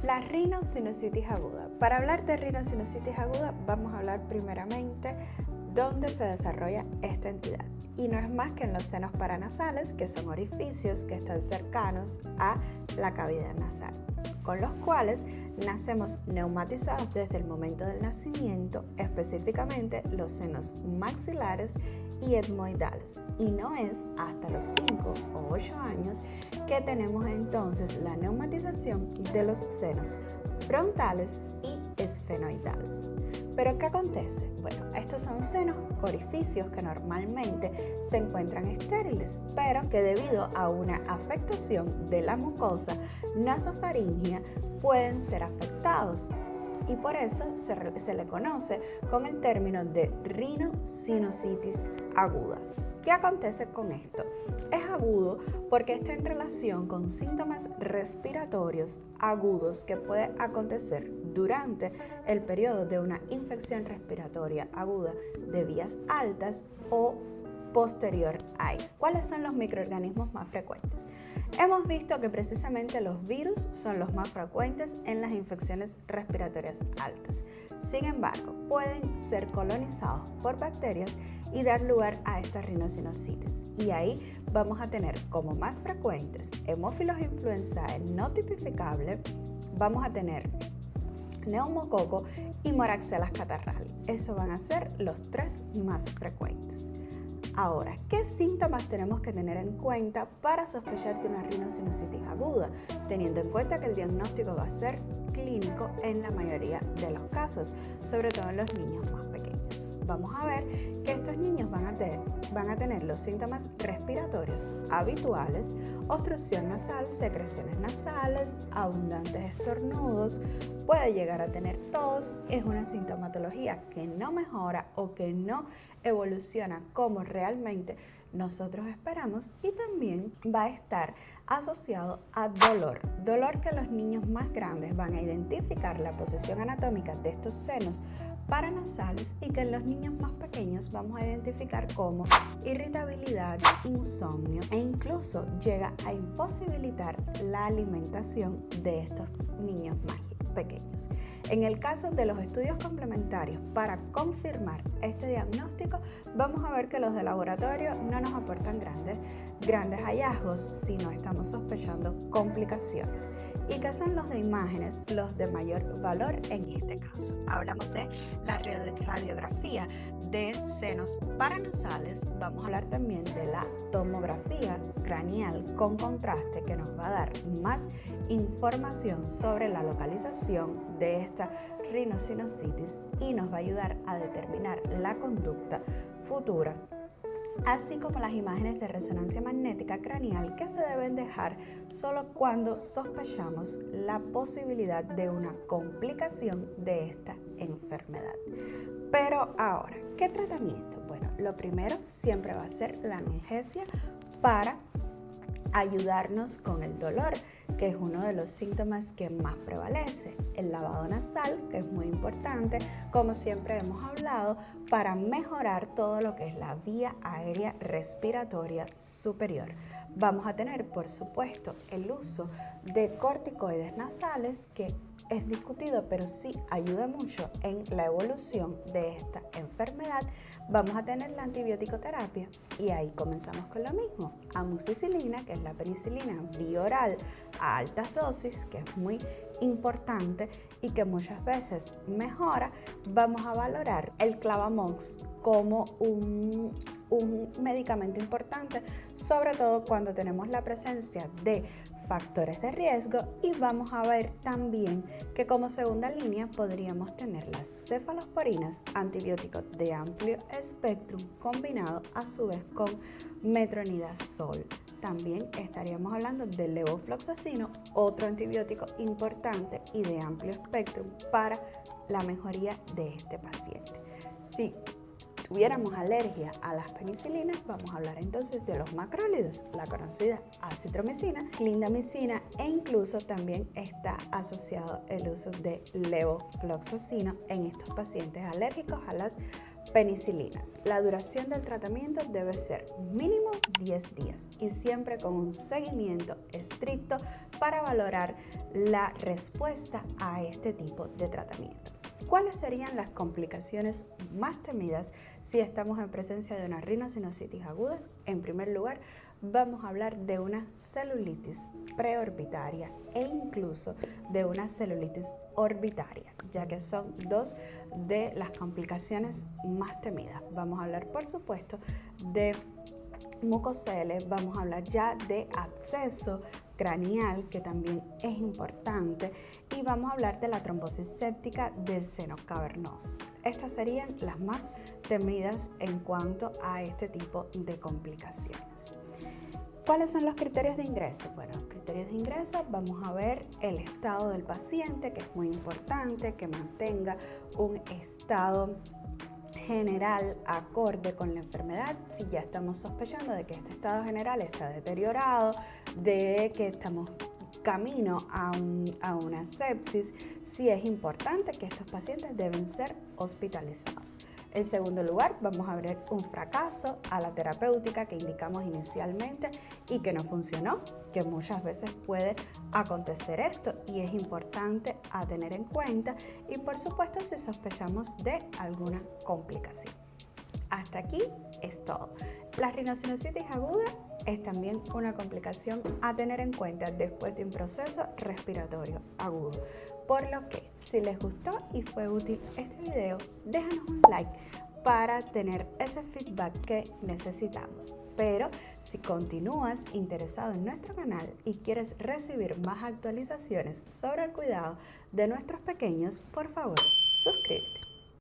La rinosinusitis aguda. Para hablar de rinosinusitis aguda, vamos a hablar primeramente dónde se desarrolla esta entidad. Y no es más que en los senos paranasales, que son orificios que están cercanos a la cavidad nasal, con los cuales nacemos neumatizados desde el momento del nacimiento, específicamente los senos maxilares y etmoidales. Y no es hasta los 5 o 8 años que tenemos entonces la neumatización de los senos frontales y esfenoidales. ¿Pero qué acontece? Bueno, estos son senos orificios que normalmente se encuentran estériles, pero que debido a una afectación de la mucosa nasofaríngea pueden ser afectados. Y por eso se le conoce con el término de rinosinusitis aguda. ¿Qué acontece con esto? Es agudo porque está en relación con síntomas respiratorios agudos que pueden acontecer durante el periodo de una infección respiratoria aguda de vías altas o posterior a esto. ¿Cuáles son los microorganismos más frecuentes? Hemos visto que precisamente los virus son los más frecuentes en las infecciones respiratorias altas. Sin embargo, pueden ser colonizados por bacterias y dar lugar a esta rinosinusitis. Y ahí vamos a tener como más frecuentes Haemophilus influenzae no tipificable, vamos a tener neumococo y Moraxella catarrhalis. Esos van a ser los tres más frecuentes. Ahora, ¿qué síntomas tenemos que tener en cuenta para sospechar de una rinosinusitis aguda? Teniendo en cuenta que el diagnóstico va a ser clínico en la mayoría de los casos, sobre todo en los niños más pequeños. Vamos a ver que estos niños van a tener los síntomas respiratorios habituales, obstrucción nasal, secreciones nasales, abundantes estornudos, puede llegar a tener tos, es una sintomatología que no mejora o que no evoluciona como realmente nosotros esperamos, y también va a estar asociado a dolor que los niños más grandes van a identificar la posición anatómica de estos senos paranasales y que en los niños más pequeños vamos a identificar como irritabilidad, insomnio e incluso llega a imposibilitar la alimentación de estos niños más pequeños. En el caso de los estudios complementarios para confirmar este diagnóstico, vamos a ver que los de laboratorio no nos aportan grandes hallazgos si no estamos sospechando complicaciones. ¿Y qué son los de imágenes, los de mayor valor en este caso? Hablamos de la radiografía de senos paranasales, vamos a hablar también de la tomografía craneal con contraste, que nos va a dar más información sobre la localización de esta rinosinusitis y nos va a ayudar a determinar la conducta futura, así como las imágenes de resonancia magnética craneal que se deben dejar solo cuando sospechamos la posibilidad de una complicación de esta enfermedad. Pero ahora, ¿qué tratamiento? Bueno, lo primero siempre va a ser la analgesia para ayudarnos con el dolor, que es uno de los síntomas que más prevalece. El lavado nasal, que es muy importante, como siempre hemos hablado, para mejorar todo lo que es la vía aérea respiratoria superior. Vamos a tener, por supuesto, el uso de corticoides nasales, que es discutido, pero sí ayuda mucho en la evolución de esta enfermedad. Vamos a tener la antibiótico-terapia y ahí comenzamos con lo mismo. Amoxicilina, que es la penicilina bioral a altas dosis, que es muy importante y que muchas veces mejora. Vamos a valorar el Clavamox como un medicamento importante, sobre todo cuando tenemos la presencia de factores de riesgo, y vamos a ver también que como segunda línea podríamos tener las cefalosporinas, antibióticos de amplio espectro combinado a su vez con metronidazol. También estaríamos hablando del levofloxacino, otro antibiótico importante y de amplio espectro para la mejoría de este paciente. Si tuviéramos alergia a las penicilinas, vamos a hablar entonces de los macrólidos, la conocida acitromicina, clindamicina, e incluso también está asociado el uso de levofloxacino en estos pacientes alérgicos a las Penicilinas. La duración del tratamiento debe ser mínimo 10 días y siempre con un seguimiento estricto para valorar la respuesta a este tipo de tratamiento. ¿Cuáles serían las complicaciones más temidas si estamos en presencia de una rinosinusitis aguda? En primer lugar, vamos a hablar de una celulitis preorbitaria e incluso de una celulitis orbitaria, ya que son dos de las complicaciones más temidas. Vamos a hablar, por supuesto, de mucoceles, vamos a hablar ya de absceso craneal, que también es importante, y vamos a hablar de la trombosis séptica del seno cavernoso. Estas serían las más temidas en cuanto a este tipo de complicaciones. ¿Cuáles son los criterios de ingreso? Bueno, los criterios de ingreso, vamos a ver el estado del paciente, que es muy importante, que mantenga un estado general acorde con la enfermedad. Si ya estamos sospechando de que este estado general está deteriorado, de que estamos camino a una sepsis, sí es importante que estos pacientes deben ser hospitalizados. En segundo lugar, vamos a ver un fracaso a la terapéutica que indicamos inicialmente y que no funcionó, que muchas veces puede acontecer esto y es importante a tener en cuenta, y por supuesto si sospechamos de alguna complicación. Hasta aquí es todo. La rinosinusitis aguda es también una complicación a tener en cuenta después de un proceso respiratorio agudo. Por lo que, si les gustó y fue útil este video, déjanos un like para tener ese feedback que necesitamos. Pero si continúas interesado en nuestro canal y quieres recibir más actualizaciones sobre el cuidado de nuestros pequeños, por favor, suscríbete.